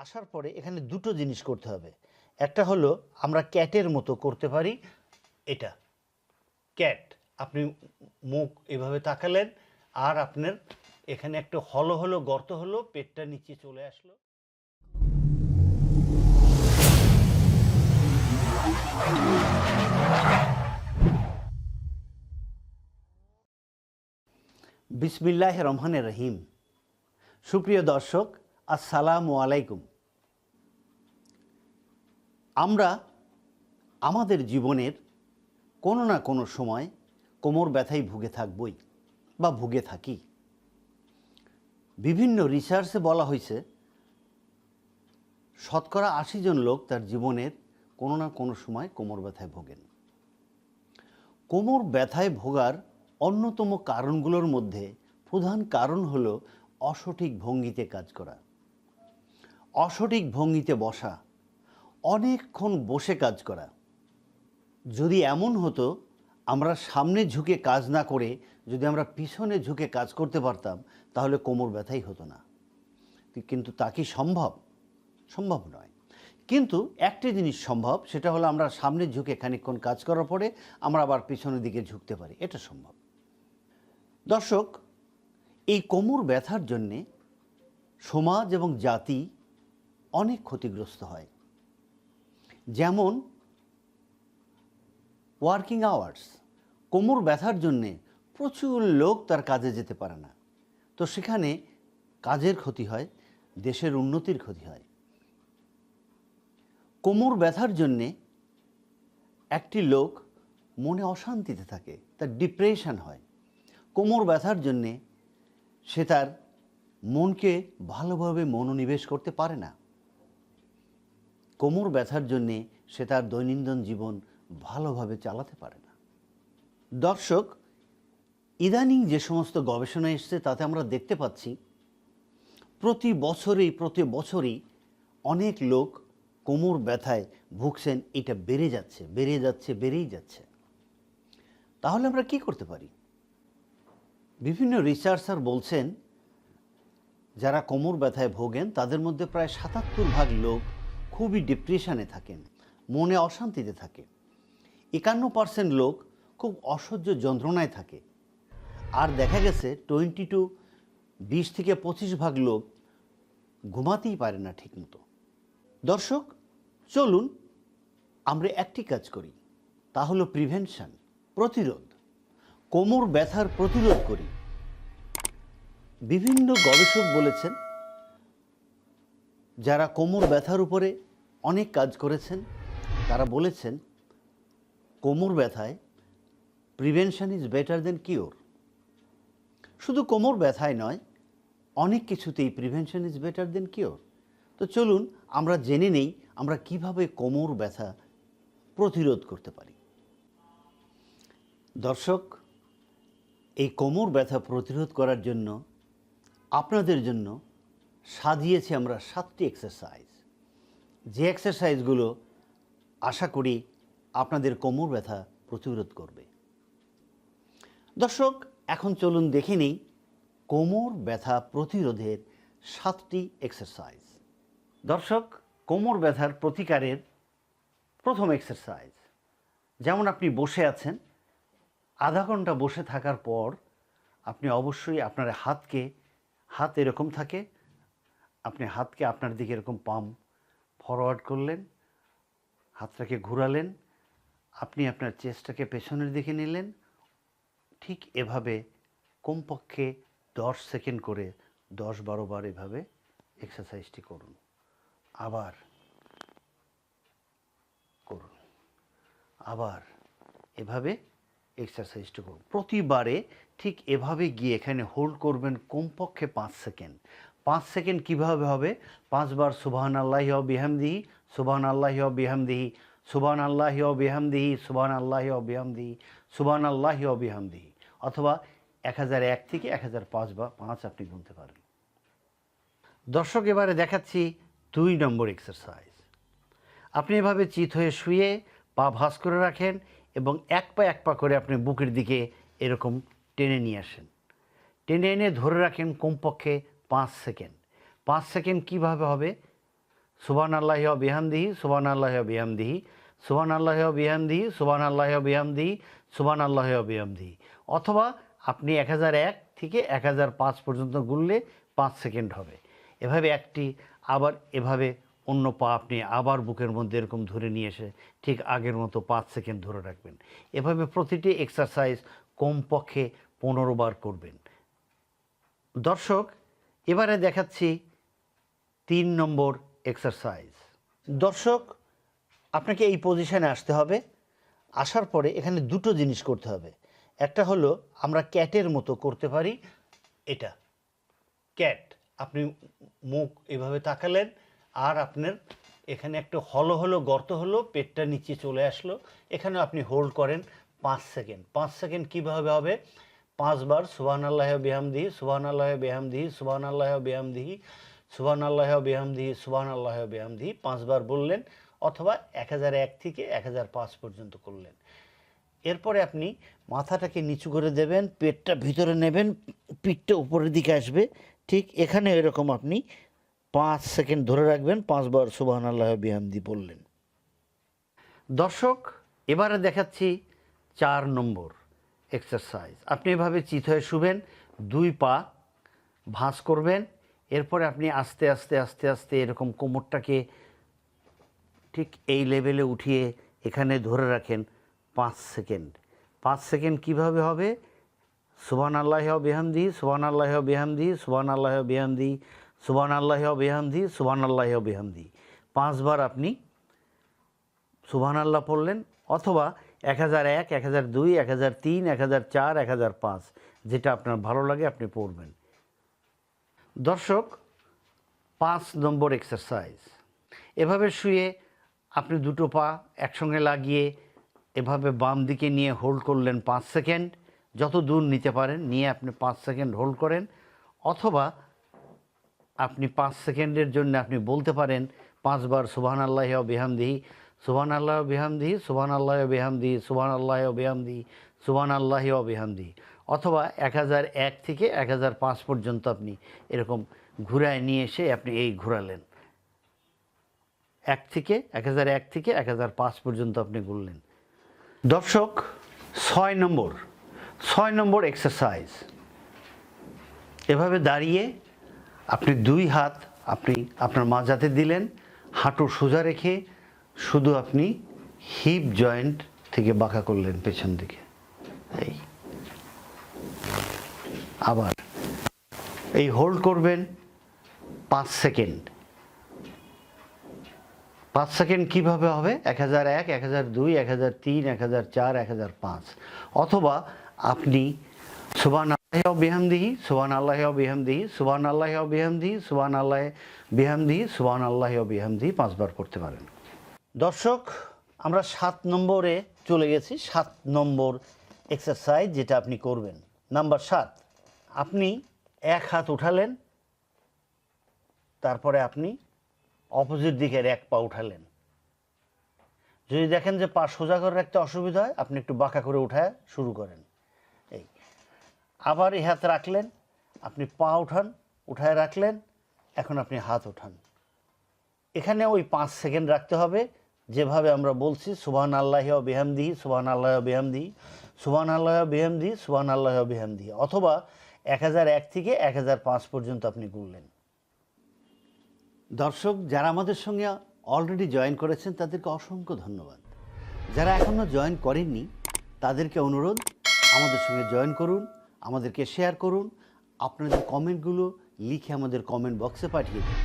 আসার পরে এখানে দুটো জিনিস করতে হবে। একটা হলো আমরা ক্যাটের মতো করতে পারি। এটা ক্যাট, আপনি মুখ এভাবে তাকালেন আর আপনার এখানে একটা হলো হলো গর্ত হলো, পেটটা নিচে চলে আসলো। বিসমিল্লাহির রহমানির রহিম। সুপ্রিয় দর্শক, আসসালামু আলাইকুম। আমরা আমাদের জীবনের কোনো না কোনো সময় কোমর ব্যথায় ভুগে থাকবই বা ভুগে থাকি। বিভিন্ন রিসার্চে বলা হয়েছে শতকরা ৮০ জন লোক তার জীবনের কোনো না কোনো সময় কোমর ব্যথায় ভোগেন। কোমর ব্যথায় ভোগার অন্যতম কারণগুলোর মধ্যে প্রধান কারণ হলো অসঠিক ভঙ্গিতে কাজ করা, অসঠিক ভঙ্গিতে বসা, অনেকক্ষণ বসে কাজ করা। যদি এমন হতো আমরা সামনে ঝুঁকে কাজ না করে যদি আমরা পিছনে ঝুঁকে কাজ করতে পারতাম তাহলে কোমর ব্যথাই হতো না। কিন্তু তা কি সম্ভব? সম্ভব নয়। কিন্তু একটা জিনিস সম্ভব, সেটা হলো আমরা সামনে ঝুঁকে খানিকক্ষণ কাজ করার পরে আমরা আবার পিছনের দিকে ঝুঁকতে পারি, এটা সম্ভব। দর্শক, এই কোমর ব্যথার জন্যে সমাজ এবং জাতি অনেক ক্ষতিগ্রস্ত হয়। যেমন ওয়ার্কিং আওয়ার্স, কোমর ব্যথার জন্যে প্রচুর লোক তার কাজে যেতে পারে না, তো সেখানে কাজের ক্ষতি হয়, দেশের উন্নতির ক্ষতি হয়। কোমর ব্যথার জন্যে একটি লোক মনে অশান্তিতে থাকে, তার ডিপ্রেশন হয়। কোমর ব্যথার জন্যে সে তার মনকে ভালোভাবে মনোনিবেশ করতে পারে না। কোমর ব্যথার জন্যে সে তার দৈনন্দিন জীবন ভালোভাবে চালাতে পারে না। দর্শক, ইদানিং যে সমস্ত গবেষণা এসছে তাতে আমরা দেখতে পাচ্ছি প্রতি বছরই অনেক লোক কোমর ব্যথায় ভুগছেন। এটা বেড়েই যাচ্ছে। তাহলে আমরা কি করতে পারি? বিভিন্ন রিসার্চার বলছেন যারা কোমর ব্যথায় ভোগেন তাদের মধ্যে প্রায় ৭৭% লোক খুবই ডিপ্রেশনে থাকেন, মনে অশান্তিতে থাকে। ৫১% লোক খুব অসহ্য যন্ত্রণায় থাকে। আর দেখা গেছে 20 থেকে 25% লোক ঘুমাতেই পারে না ঠিকমতো। দর্শক, চলুন আমরা একটি কাজ করি, তা হলো প্রিভেনশন, প্রতিরোধ। কোমর ব্যথার প্রতিরোধ করি। বিভিন্ন গবেষক বলেছেন, যারা কোমর ব্যথার উপরে অনেক কাজ করেছেন, তারা বলেছেন কোমর ব্যথায় prevention is better then cure. শুধু কোমর ব্যথায় নয়, অনেক কিছুতেই prevention is better then cure. তো চলুন আমরা জেনে নেই আমরা কিভাবে কোমর ব্যথা প্রতিরোধ করতে পারি। দর্শক, এই কোমর ব্যথা প্রতিরোধ করার জন্য আপনাদের জন্য সাজিয়েছি আমরা 7টি এক্সারসাইজ, যে এক্সারসাইজগুলো আশা করি আপনাদের কোমর ব্যথা প্রতিরোধ করবে। দর্শক, এখন চলুন দেখে নিই কোমর ব্যথা প্রতিরোধের 7টি এক্সারসাইজ। দর্শক, কোমর ব্যথার প্রতিকারের প্রথম এক্সারসাইজ, যেমন আপনি বসে আছেন, আধা ঘন্টা বসে থাকার পর আপনি অবশ্যই আপনার হাত এরকম থাকে, আপনি হাতকে আপনার দিকে এরকম পাম ফরওয়ার্ড করলেন, হাতটাকে ঘুরালেন, আপনি আপনার চেস্টটাকে পেছনের দিকে নিলেন। ঠিক এভাবে কমপক্ষে 10 সেকেন্ড করে 10-12 বার এভাবে এক্সারসাইজটি করুন। আবার করুন, আবার এভাবে এক্সারসাইজটা করুন। প্রতিবারে ঠিক এভাবে গিয়ে এখানে হোল্ড করবেন কমপক্ষে 5 সেকেন্ড। 5 সেকেন্ড কীভাবে হবে? 5 বার সুবহানাল্লাহি ওয়া বিহামদিহি, সুবহানাল্লাহি ওয়া বিহামদিহি, সুবহানাল্লাহি ওয়া বিহামদিহি, সুবহানাল্লাহি ওয়া বিহামদিহি, সুবহানাল্লাহি ওয়া বিহামদিহি, অথবা 1001 থেকে 1005 বা 5 আপনি গুনতে পারেন। দর্শক, এবারে দেখাচ্ছি 2 নম্বর এক্সারসাইজ। আপনি এভাবে চিত হয়ে শুয়ে পা ভাঁজ করে রাখেন এবং এক পা করে আপনি বুকের দিকে এরকম টেনে নিয়ে আসেন। টেনে এনে ধরে রাখেন কমপক্ষে 5 সেকেন্ড। 5 সেকেন্ড কীভাবে হবে? সুবহানাল্লাহি ওয়া বিহামদিহি, সুবহানাল্লাহি ওয়া বিহামদিহি, সুবহানাল্লাহি ওয়া বিহামদিহি, সুবহানাল্লাহি ওয়া বিহামদিহি, সুবহানাল্লাহি ওয়া বিহামদিহি। অথবা আপনি 1001 থেকে 1005 পর্যন্ত গুনলে 5 সেকেন্ড হবে। এভাবে একটি, আবার এভাবে অন্য পা আপনি আবার বুকের মধ্যে এরকম ধরে নিয়ে এসে ঠিক আগের মতো 5 সেকেন্ড ধরে রাখবেন। এভাবে প্রতিটি এক্সারসাইজ কমপক্ষে 15 বার করবেন। দর্শক, এবারে দেখাচ্ছি 3 নম্বর এক্সারসাইজ। দর্শক, আপনাকে এই পজিশনে আসতে হবে। আসার পরে এখানে দুটো জিনিস করতে হবে। একটা হলো আমরা ক্যাটের মতো করতে পারি, এটা ক্যাট। আপনি মুখ এভাবে তাকালেন, আর আপনার এখানে একটা হলো গর্ত হলো, পেটটা নিচে চলে আসলো, এখানে আপনি হোল্ড করেন 5 সেকেন্ড। 5 সেকেন্ড কীভাবে হবে? 5 বার সুবহানাল্লাহি ওয়া বিহামদিহি, সুবহানাল্লাহি ওয়া বিহামদিহি, সুবহানাল্লাহি ওয়া বিহামদিহি, সুবহানাল্লাহি ওয়া বিহামদিহি, সুবহানাল্লাহি ওয়া বিহামদিহি 5 বার বললেন, অথবা 1001 থেকে 1005 পর্যন্ত করলেন। এরপরে আপনি মাথাটাকে নিচু করে দেবেন, পেটটা ভিতরে নেবেন, পিঠটা উপরের দিকে আসবে, ঠিক এখানে এরকম আপনি 5 সেকেন্ড ধরে রাখবেন, 5 বার সুবহানাল্লাহি ওয়া বিহামদিহি বললেন। দর্শক, এবারে দেখাচ্ছি 4 নম্বর এক্সারসাইজ। আপনি এভাবে চিত হয়ে শুবেন, 2 পা ভাঁজ করবেন। এরপরে আপনি আস্তে আস্তে আস্তে আস্তে এরকম কোমরটাকে ঠিক এই লেভেলে উঠিয়ে এখানে ধরে রাখেন 5 সেকেন্ড। 5 সেকেন্ড কীভাবে হবে? সুবহানাল্লাহি ওয়া বিহামদিহি, সুবহানাল্লাহি ওয়া বিহামদিহি, সুবহানাল্লাহি ওয়া বিহামদিহি, সুবহানাল্লাহি ওয়া বিহামদিহি, সুবহানাল্লাহি ওয়া বিহামদিহি 5 বার আপনি সুবহানাল্লাহ পড়লেন, অথবা 1001, 1002, 1003, 1004, 1005 যেটা আপনার ভালো লাগে আপনি পড়বেন। দর্শক, 5 নম্বর এক্সারসাইজ। এভাবে শুয়ে আপনি দুটো পা একসঙ্গে লাগিয়ে এভাবে বাম দিকে নিয়ে হোল্ড করলেন 5 সেকেন্ড, যত দূর নিতে পারেন নিয়ে আপনি 5 সেকেন্ড হোল্ড করেন। অথবা আপনি 5 সেকেন্ডের জন্য আপনি বলতে পারেন 5 বার সুবহানাল্লাহি ওয়া বিহামদিহি, সুবহানাল্লাহি ওয়া বিহামদিহি, সুবহানাল্লাহি ওয়া বিহামদিহি, সুবহানাল্লাহি ওয়া বিহামদিহি, সুবহানাল্লাহি ওয়া বিহামদিহি। অথবা 1001 থেকে 1005 পর্যন্ত আপনি এরকম ঘুরায় নিয়ে এসে আপনি এই ঘোরালেন। 1001 থেকে 1005 পর্যন্ত আপনি গুনলেন। দর্শক, 6 নম্বর এক্সারসাইজ। এভাবে দাঁড়িয়ে আপনি 2 হাত আপনি আপনার মাঝাতে দিলেন, হাঁটু সোজা রেখে শুধু আপনি হিপ জয়েন্ট থেকে বাঁকা করলেন পেছন দিকে। এই আবার এই হোল্ড করবেন 5 সেকেন্ড। 5 সেকেন্ড কীভাবে হবে? 1001, 1002, 1003, 1004, 1005। অথবা আপনি সুবহানাল্লাহি ওয়া বিহামদিহি, সুবহানাল্লাহি ওয়া বিহামদিহি, সুবহানাল্লাহি ওয়া বিহামদিহি, সুবহানাল্লাহি বিহামদিহি, সুবহানাল্লাহি ওয়া বিহামদিহি 5 বার করতে পারেন। দর্শক, আমরা 7 নম্বরে চলে গেছি। 7 নম্বর এক্সারসাইজ যেটা আপনি করবেন। নাম্বার 7, আপনি এক হাত উঠালেন, তারপরে আপনি অপোজিট দিকের এক পা উঠালেন। যদি দেখেন যে পা সোজা করে রাখতে অসুবিধা হয়, আপনি একটু বাঁকা করে উঠায় শুরু করেন। এই আবার এই হাত রাখলেন, আপনি পা উঠান, উঠায় রাখলেন, এখন আপনি হাত উঠান। এখানে ওই 5 সেকেন্ড রাখতে হবে, যেভাবে আমরা বলছি সুবহানাল্লাহি ওয়া বিহামদিহি, সুবহানাল্লাহি ওয়া বিহামদিহি, সুবহানাল্লাহি ওয়া বিহামদিহি, সুবহানাল্লাহি ওয়া বিহামদিহি। অথবা 1001 থেকে 1005 পর্যন্ত আপনি গুনলেন। দর্শক, যারা আমাদের সঙ্গে অলরেডি জয়েন করেছেন তাদেরকে অসংখ্য ধন্যবাদ। যারা এখনও জয়েন করেননি তাদেরকে অনুরোধ, আমাদের সঙ্গে জয়েন করুন, আমাদেরকে শেয়ার করুন, আপনাদের কমেন্টগুলো লিখে আমাদের কমেন্ট বক্সে পাঠিয়ে দিন।